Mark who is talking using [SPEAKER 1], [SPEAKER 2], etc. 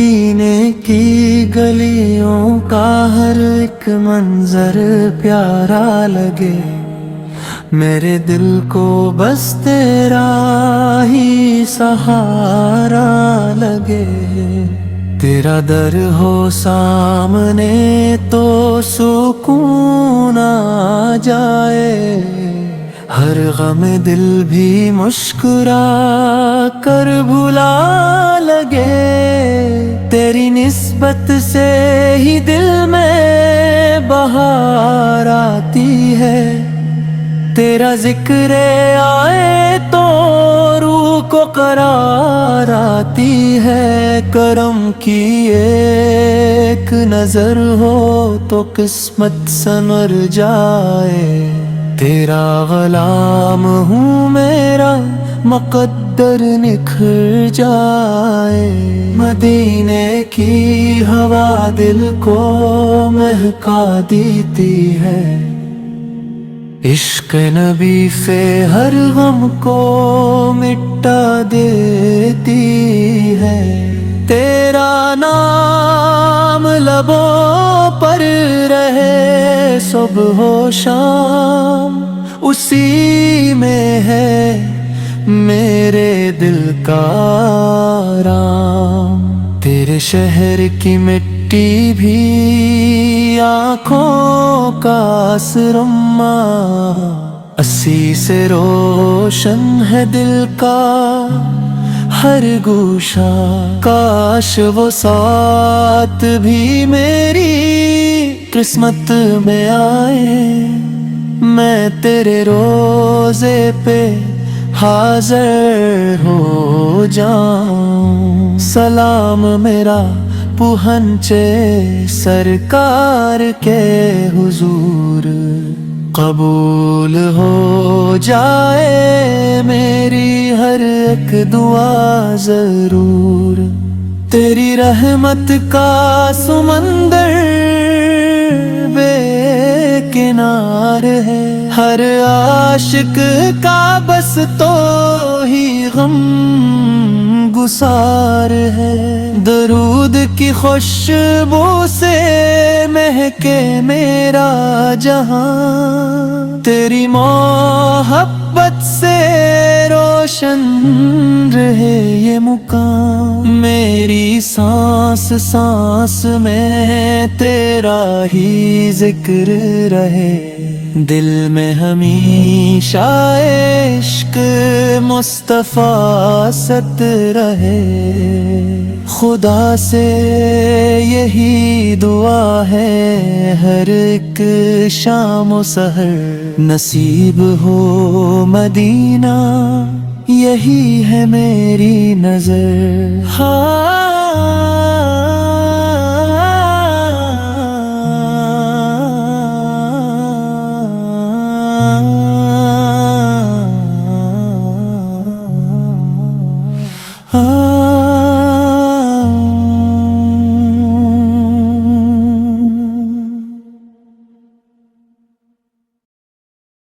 [SPEAKER 1] مدینے کی گلیوں کا ہر ایک منظر پیارا لگے، میرے دل کو بس تیرا ہی سہارا لگے۔ تیرا در ہو سامنے تو سکون آ جائے، ہر غم دل بھی مسکرا کر بھلا لگے۔ تیری نسبت سے ہی دل میں بہار آتی ہے، تیرا ذکر آئے تو روح کو قرار آتی ہے۔ کرم کی ایک نظر ہو تو قسمت سنور جائے، تیرا غلام ہوں میرا مقدر نکھر جائے۔ مدینے کی ہوا دل کو مہکا دیتی ہے، عشق نبی سے ہر غم کو مٹا دیتی ہے۔ تیرا نام لبوں پر رہے صبح و شام، اسی میں ہے میرے دل کا آرام۔ تیرے شہر کی مٹی بھی آنکھوں کا اسرما، اسی سے روشن ہے دل کا ہر گوشہ۔ کاش وہ ساتھ بھی میری قسمت میں آئے، میں تیرے روضے پہ حاضر ہو جاؤں۔ سلام میرا پہنچے سرکار کے حضور، قبول ہو جائے میری ہر ایک دعا ضرور۔ تیری رحمت کا سمندر بے کنار ہے، ہر عاشق کا بس تو ہی غم گسار ہے۔ درود کی خوشبو سے مہکے میرا جہاں، تیری محبت سے روشن رہے یہ مقام۔ میری سانس سانس میں تیرا ہی ذکر رہے، دل میں ہمیشہ عشق مصطفیٰ ست رہے۔ خدا سے یہی دعا ہے ہر ایک شام و سحر، نصیب ہو مدینہ یہی ہے میری نظر۔